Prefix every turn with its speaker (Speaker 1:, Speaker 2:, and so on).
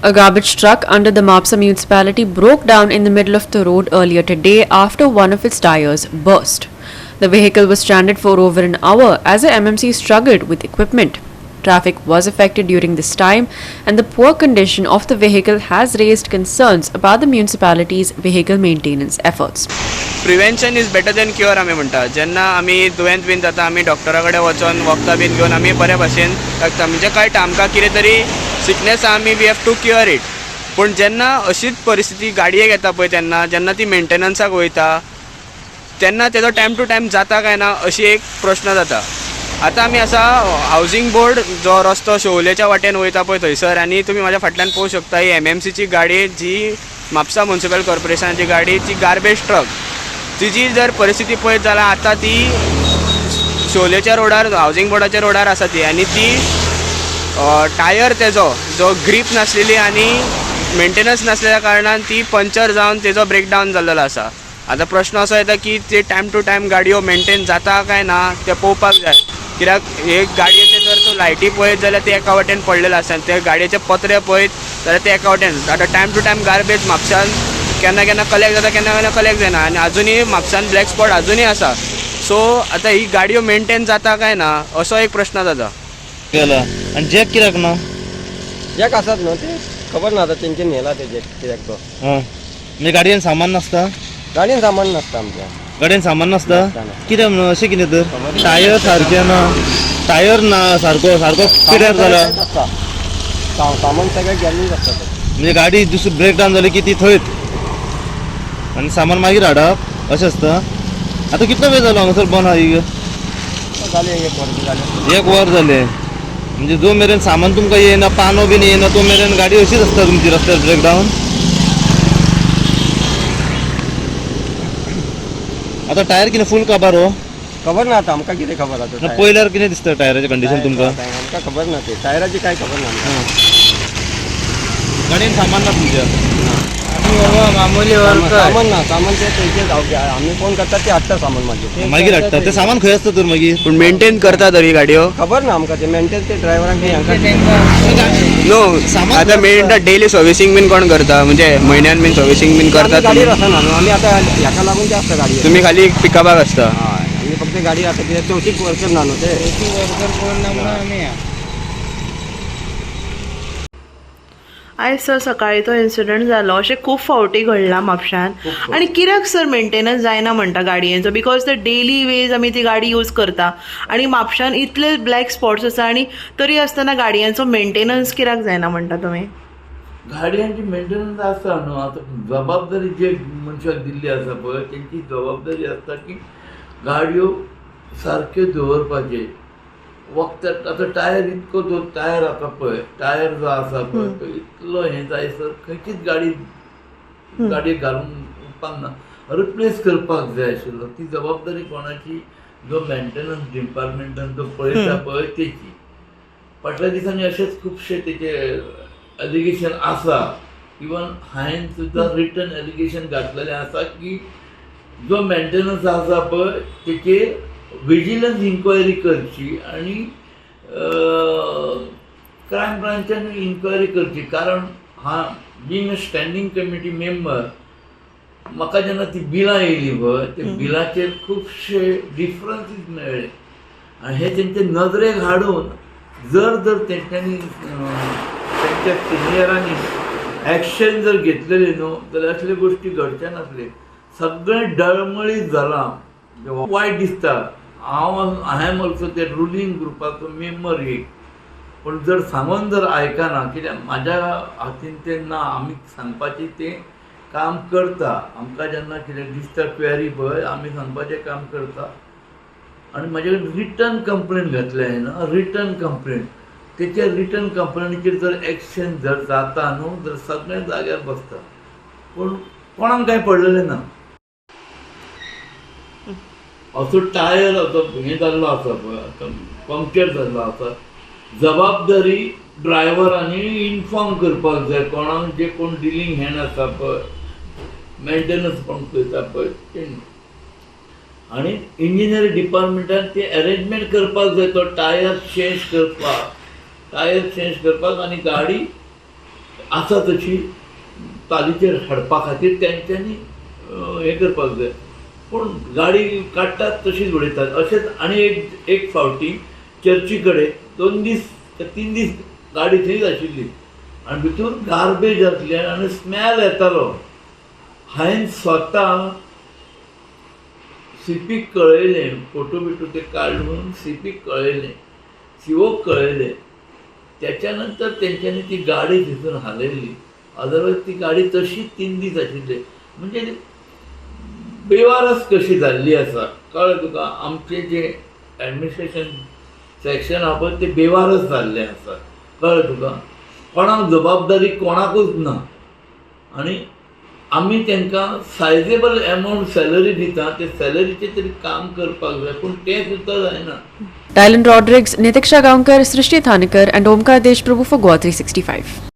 Speaker 1: A garbage truck under the Mapsa municipality broke down in the middle of the road earlier today after one of its tires burst. The vehicle was stranded for over an hour as the MMC struggled with equipment. Traffic was affected during this time, and the poor condition of the vehicle has raised concerns about the municipality's vehicle maintenance efforts.
Speaker 2: Prevention is better than cure आमी म्हणटा. जेन्ना आमी दुयेंत bin जाता आमी डॉक्टरा कडेन वचून वखदां बीन घेवन आमी बरे भशेन लागता. म्हणजे कळटा आमकां कितें तरी सिकनेस आमी we have to cure it. पूण जेन्ना अशीच परिस्थिती गाडयेक येता पळय तेन्ना जेन्ना ती मेंटेनन्साक वयता तेन्ना तेजो टायम टू टायम जाता काय ना अशी एक प्रश्न जाता. आतां आमी आसा हावजींग बोर्ड जो रस्तो शोवलेच्या वाटेन वयता पळय थंयसर, आनी तुमी म्हाज्या फाटल्यान पळोवंक शकता ही MMCची गाडी जी म्हापसा म्युनिसिपल कॉर्पोरेशनाची गाडी जी गार्बेज ट्रक तिजी जर परिस्थिती पळयत जाल्यार आतां ती शोलेच्या रोडार हावजींग बोर्डाच्या रोडार आसा ती, आनी ती टायर तेजो जो ग्रीप नासलेली आनी मेंटेनन्स नासलेल्या कारणान ती पंक्चर जावन तेजो ब्रेकडावन जाल्लो आसा. आतां प्रश्न असो येता की ते टायम टू टायम गाडयो मेंटेन जाता काय ना तें पळोवपाक जाय. कित्याक हे गाडयेचे जर तूं लायटी पळयत जाल्यार ते एका वाटेन पडलेले आसा आनी ते गाडयेचे पत्रे पळयत जाल्यार ते एका वाटेन. आतां टायम टू टायम गार्बेज म्हापशान केन्ना केन्ना कलेक्ट जाता केन्ना केन्ना कलेक्ट जायना आनी आजुनूय म्हापशान ब्लॅक स्पॉट आजुनूय आसा. सो आतां ही गाडयो मेंटेन जाता काय ना असो एक प्रश्न जाता.
Speaker 3: केला आणि जॅक कित्याक ना?
Speaker 4: जॅक आसात न्हू ते खबर ना. आतां तेंचे नेला ते जॅक कित्याक तो.
Speaker 3: म्हणजे गाडयेन सामान नासता?
Speaker 4: गाडयेन सामान नासता आमच्या
Speaker 3: गाडयेन सामान नासता कित्याक म्हणून अशें कितें तर टायर सारके ना, टायर ना सारको सारको पिड्यार जाला.
Speaker 4: सामान सगळें गेल्लेच आसता ते.
Speaker 3: म्हणजे गाडी दुसरी ब्रेक डावन जाली की ती थंयच आनी सामान मागीर हाडप अशें आसता. आतां कितलो वेळ जालो हांगासर बंद आहा ही?
Speaker 4: जालें एक वर जालें.
Speaker 3: एक वर जालें. म्हणजे जो मेरेन सामान तुमकां येयना, पानो बीन येयना तो मेरेन गाडी अशीच आसता तुमची रस्त्यार ब्रेकडावन. आतां टायर कितें फूल काबार हो?
Speaker 4: खबर ना आतां आमकां कितें खबर आतां.
Speaker 3: पयल्यार कितें दिसता टायराचें कंडिशन तुमकां?
Speaker 4: आमकां खबर ना ते टायराची काय खबर ना आमकां.
Speaker 3: गाडयेन सामान ना तुमच्या?
Speaker 4: मामुली सामान ना. सामान ते थंयचे जावचे आमी फोन करता ते हाडटा सामान
Speaker 3: मागीर हाडटा. ते सामान खंय आसता तर मागीर?
Speaker 2: पूण मेंटेन करता तर ही गाडयो?
Speaker 4: खबर ना आमकां ते मेंटेन ते ड्रायव्हरांक
Speaker 2: नो आतां मेंटेन डेली सर्विसिंग बीन कोण करता? म्हणजे म्हयन्यान बीन सर्विसिंग बीन करतात
Speaker 4: गाडीर आसना न्हू आमी. आतां हेका लागून ते आसता गाडी.
Speaker 2: तुमी खाली पिकअपाक आसता?
Speaker 4: हय आमी फक्त गाडी आसा कित्याक चवथीक वर्कर ना न्हू ते. वर्कर कोण ना म्हणून आमी
Speaker 5: आयज सर सकाळी तो इन्सिडंट जालो अशें खूब फावटी घडलां म्हापशान. आनी कित्याक सर मेंटेनन्स जायना म्हणटा गाडयेचो? बिकॉज द डेली वेज आमी ती गाडी यूज करता आनी म्हापशान इतले ब्लॅक स्पॉट्स आसा आनी तरी आसतना गाडयांचो मेंटेनन्स कित्याक जायना म्हणटा तुमी?
Speaker 6: गाडयांची मेंटेनन्स आसता न्हू. आतां जबाबदारी जे मनशाक दिल्ली आसा पळय तेंची जबाबदारी आसता की गाडयो सारक्यो दवरपाचे वखदार. आतां टायर इतको जो टायर आसा पळय टायर जो आसा पळय तो इतलो हें जायसर खंयचीच गाडयेक घालून उपयोग ना. रिप्लेस करपाक जाय आशिल्लो. ती जबाबदारी कोणाची? जो मेंटेनन्स डिपार्टमेंटान जो पळयता पळय तेची. फाटल्या दिसांनी अशेंच खुबशे तेचे एलिगेशन आसा. इवन हांवें सुद्दां रिटन एलिगेशन घातलेलें आसा की जो मेंटेनन्स आसा पळय तेचेर विजिलन्स इन्क्वायरी करची आनी क्रायम ब्रांचान इन्क्वायरी करची. कारण being a standing committee member म्हाका जेन्ना ती बिलां येयली पळय ते बिलाचेर खुबशे डिफरन्सीस मेळ्ळे आनी हे तेंचे नदरेक हाडून जर तेंच्यांनी तेंच्या सिनियरांनी एक्शन जर घेतलेली न्हू जाल्यार असले गोश्टी घडचे नासले. सगळें डळमळीत जालां. वायट दिसता. हांवें ऑल्सो ते रुलींग ग्रुपाचो मेंबर एक. पूण जर सांगून जर आयकना कित्याक म्हाज्या हातीन तें ना. आमी सांगपाचें तें काम करता. आमकां जेन्ना कितें दिसता क्वेरी पळय आमी सांगपाचें काम करता. आनी म्हाजे कडेन रिटर्न कंप्लेन घातले ना. रिटर्न कंप्लेन तेचेर रिटर्न कंप्लेनीचेर जर एक्शन जर जाता न्हू जर सगळें जाग्यार बसता. पूण कोणाक कांय पडलेलें ना. असो टायर असो हें जाल्लो आसा पळय आतां पंक्चर जाल्लो आसा. जबाबदारी ड्रायव्हरांनी इन्फॉर्म करपाक जाय कोणाक जे कोण डिलींग हँड आसा पळय मेंटेनन्स कोण करता पळय तेणी. आनी इंजिनियरी डिपार्टमेंटान ते अरेंजमेंट करपाक जाय तो टायर चेंज करपाक आनी गाडी आसा तशी तालीचेर हाडपा खातीर तेंच्यांनी हें करपाक जाय. पूण गाडी काडटात तशीच उडयतात. अशेंच आनी एक फावटी चर्ची कडेन 2 दीस 3 दीस गाडी थंयच आशिल्ली आनी भितर गार्बेज आसलें आनी स्मेल येतालो. हांवें स्वता सीपीक कळयलें, फोटो बिटो ते काडून सीपीक कळयलें, सीओक कळयलें. त्याच्या नंतर तेंच्यांनी ती गाडी तितून हालयली. अदरवायज ती गाडी तशीच 3 दीस आशिल्ली. म्हणजे बेवारस कशी जाल्ली आसा. कळ्ळें तुका. आमचें जें एडमिनिस्ट्रेशन सेक्शन आहा पळय तें बेवारस जाल्लें आसा. कळ्ळें तुका. कोणाक जबाबदारी कोणाकूच ना आनी आमी तांकां सायजेबल एमावंट सॅलरी दिता. ते सॅलरीचेर तरी काम करपाक जाय पूण तें सुद्दां जायना.
Speaker 1: Dylan Rodrigues, Nitiksha Gaonkar, Srishti Thanekar and Omkar Deshprabhu for Goa 365.